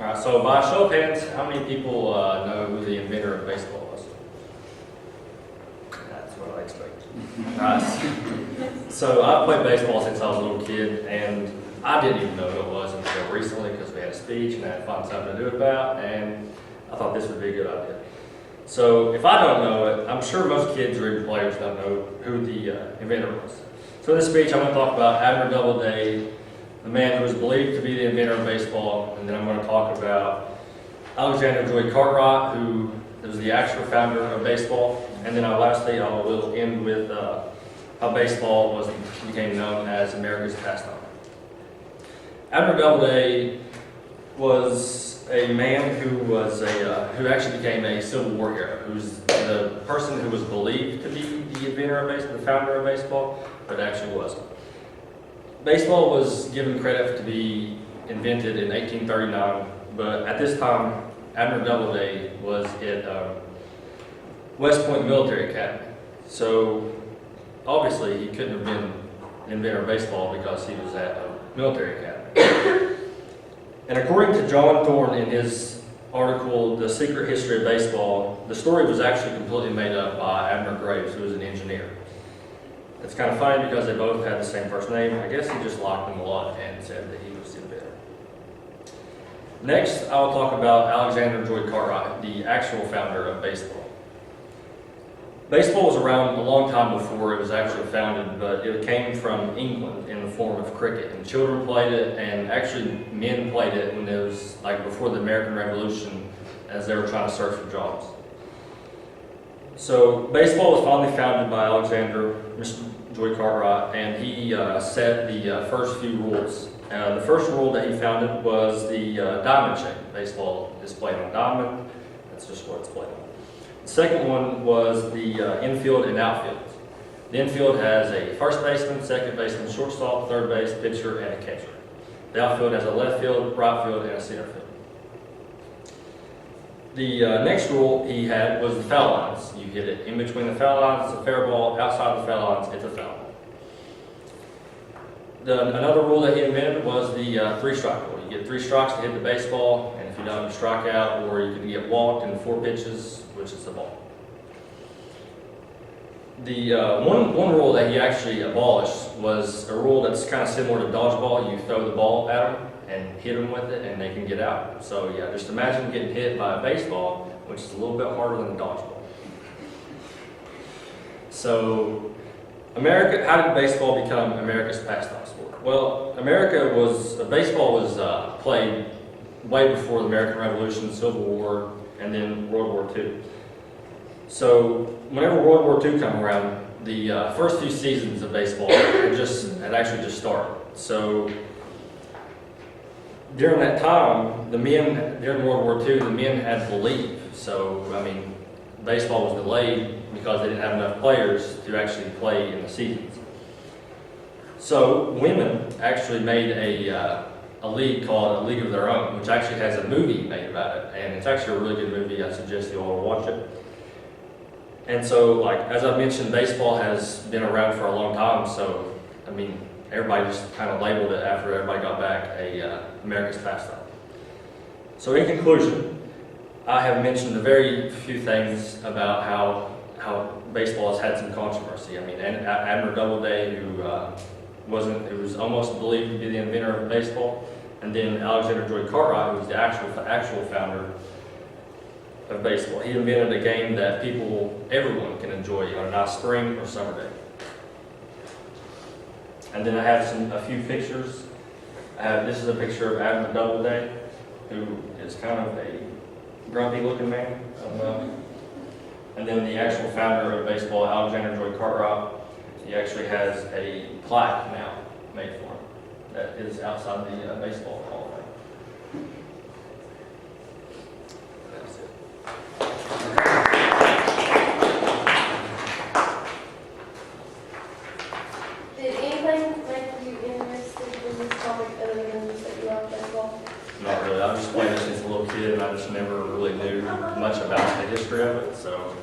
All right, so by show of hands, how many people know who the inventor of baseball was? That's what I expected. Right. So I played baseball since I was a little kid, and I didn't even know who it was until recently because we had a speech and I had to find something to do it about, and I thought this would be a good idea. So if I don't know it, I'm sure most kids or even players don't know who the inventor was. So in this speech, I'm going to talk about Abner Doubleday, the man who was believed to be the inventor of baseball, and then I'm going to talk about Alexander Joy Cartwright, who was the actual founder of baseball, and then lastly I will end with how baseball became known as America's pastime. Abner Doubleday was a man who actually became a Civil War hero, who's the person who was believed to be the inventor of baseball, the founder of baseball, but actually wasn't. Baseball was given credit to be invented in 1839, but at this time, Abner Doubleday was at West Point Military Academy. So obviously he couldn't have been the inventor of baseball because he was at a military academy. And according to John Thorne in his article, The Secret History of Baseball, the story was actually completely made up by Abner Graves, who was an engineer. It's kind of funny because they both had the same first name. I guess he just liked him a lot and said that he was the inventor. Next, I will talk about Alexander Joy Cartwright, the actual founder of baseball. Baseball was around a long time before it was actually founded, but it came from England in the form of cricket. And children played it, and actually men played it when it was like before the American Revolution, as they were trying to search for jobs. So baseball was finally founded by Alexander Joy Cartwright, and he set the first few rules. The first rule that he founded was the diamond shape. Baseball is played on diamond. That's just what it's played on. The second one was the infield and outfield. The infield has a first baseman, second baseman, shortstop, third base, pitcher, and a catcher. The outfield has a left field, right field, and a center field. The next rule he had was the foul lines. You hit it in between the foul lines, it's a fair ball. Outside the foul lines, it's a foul. Another rule that he invented was the three-strike rule. You get 3 strikes to hit the baseball, and if you don't, you strike out, or you can get walked in 4 pitches, which is the ball. The one rule that he actually abolished was a rule that's kind of similar to dodgeball. You throw the ball at them and hit them with it, and they can get out. So yeah, just imagine getting hit by a baseball, which is a little bit harder than a dodgeball. So how did baseball become America's pastime sport? Well, baseball was played way before the American Revolution, Civil War, and then World War II. So whenever World War II came around, the first few seasons of baseball had actually just started. So during that time, during World War II, the men had to leave. So, I mean, baseball was delayed because they didn't have enough players to actually play in the seasons. So women actually made a league called A League of Their Own, which actually has a movie made about it, and it's actually a really good movie. I suggest you all watch it. And so, like as I mentioned, baseball has been around for a long time. So, I mean, everybody just kind of labeled it after everybody got back America's pastime. So, in conclusion, I have mentioned a very few things about how baseball has had some controversy. I mean, Abner Doubleday, who was almost believed to be the inventor of baseball, and then Alexander Joy Cartwright, who was the actual founder of baseball. He invented a game that everyone can enjoy on a nice spring or summer day. And then I have a few pictures. This is a picture of Abner Doubleday, who is kind of a grumpy looking man. And then the actual founder of baseball, Alexander Joy Cartwright, he actually has a plaque now made for him that is outside the baseball hall of fame. That's it. Did anything make you interested in this topic other than just that you like baseball? Not really. I've just played it since a little kid, and I just never really knew much about the history of it. So